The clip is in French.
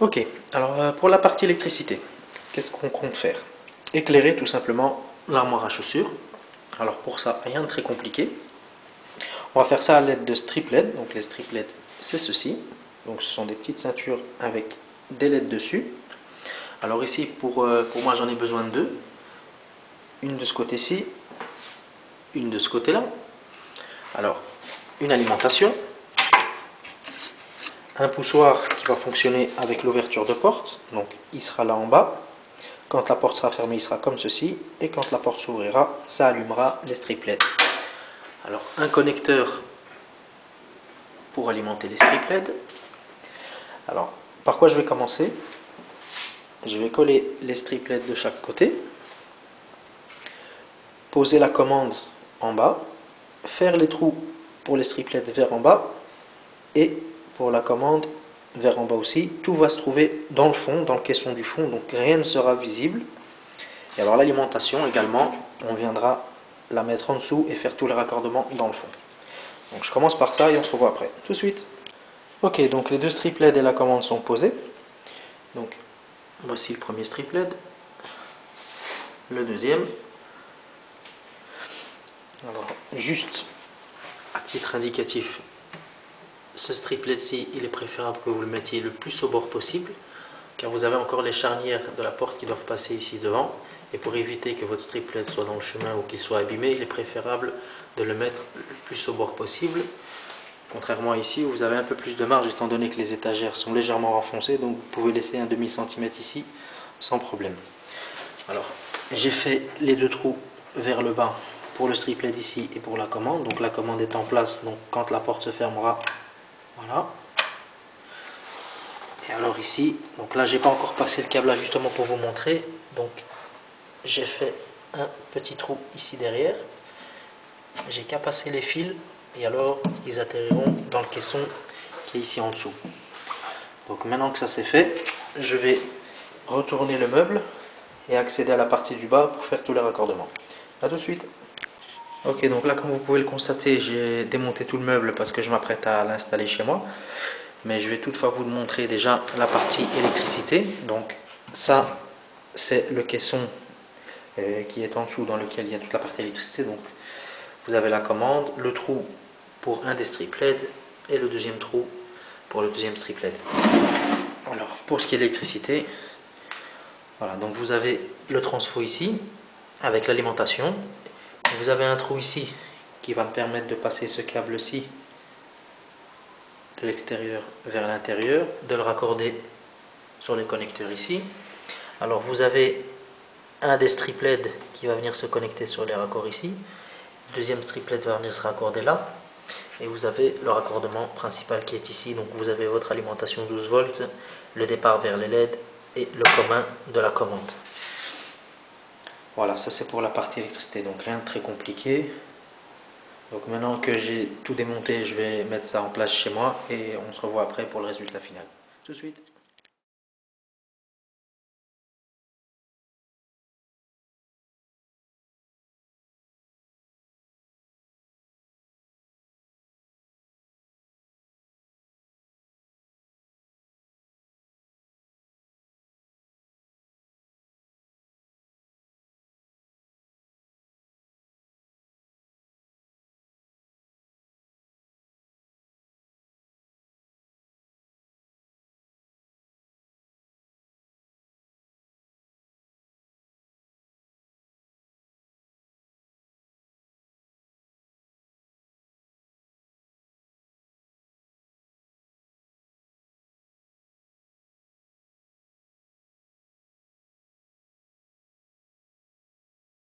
Ok, alors pour la partie électricité, qu'est-ce qu'on compte faire? Éclairer tout simplement l'armoire à chaussures. Alors pour ça, rien de très compliqué. On va faire ça à l'aide de strip LED. Donc les strip LED, c'est ceci. Donc ce sont des petites ceintures avec des LED dessus. Alors ici, pour moi, j'en ai besoin de deux. Une de ce côté-ci, une de ce côté-là. Alors, une alimentation, un poussoir qui va fonctionner avec l'ouverture de porte. Donc il sera là en bas. Quand la porte sera fermée, il sera comme ceci. Et quand la porte s'ouvrira, ça allumera les strip LED. Alors un connecteur pour alimenter les strip LED. Alors, par quoi je vais commencer? Je vais coller les strip LED de chaque côté, poser la commande en bas, faire les trous pour les strip LED vers en bas et pour la commande vers en bas aussi. Tout va se trouver dans le fond, dans le caisson du fond, donc rien ne sera visible. Et alors l'alimentation également, on viendra la mettre en dessous et faire tous les raccordements dans le fond. Donc je commence par ça et on se revoit après. Tout de suite. Ok, donc les deux strip LED et la commande sont posés. Donc voici le premier strip LED, le deuxième. Alors juste à titre indicatif, ce strip LED-ci, il est préférable que vous le mettiez le plus au bord possible, car vous avez encore les charnières de la porte qui doivent passer ici devant. Et pour éviter que votre strip LED soit dans le chemin ou qu'il soit abîmé, il est préférable de le mettre le plus au bord possible. Contrairement à ici où vous avez un peu plus de marge étant donné que les étagères sont légèrement renfoncées, donc vous pouvez laisser un demi-centimètre ici sans problème. Alors j'ai fait les deux trous vers le bas pour le strip LED ici et pour la commande. Donc la commande est en place, donc quand la porte se fermera, voilà. Et alors ici, donc là j'ai pas encore passé le câblage justement pour vous montrer, donc j'ai fait un petit trou ici derrière, j'ai qu'à passer les fils et alors ils atterriront dans le caisson qui est ici en dessous. Donc maintenant que ça c'est fait, je vais retourner le meuble et accéder à la partie du bas pour faire tous les raccordements. A tout de suite. Ok, donc là comme vous pouvez le constater, j'ai démonté tout le meuble parce que je m'apprête à l'installer chez moi. Mais je vais toutefois vous montrer déjà la partie électricité. Donc ça c'est le caisson qui est en dessous dans lequel il y a toute la partie électricité. Donc vous avez la commande, le trou pour un des strip LED et le deuxième trou pour le deuxième strip LED. Alors pour ce qui est de l'électricité, voilà, donc vous avez le transfo ici avec l'alimentation. Vous avez un trou ici qui va me permettre de passer ce câble-ci de l'extérieur vers l'intérieur, de le raccorder sur les connecteurs ici. Alors vous avez un des strip LED qui va venir se connecter sur les raccords ici. Le deuxième strip LED va venir se raccorder là. Et vous avez le raccordement principal qui est ici. Donc vous avez votre alimentation 12 volts, le départ vers les LED et le commun de la commande. Voilà, ça c'est pour la partie électricité. Donc rien de très compliqué. Donc maintenant que j'ai tout démonté, je vais mettre ça en place chez moi et on se revoit après pour le résultat final. Tout de suite.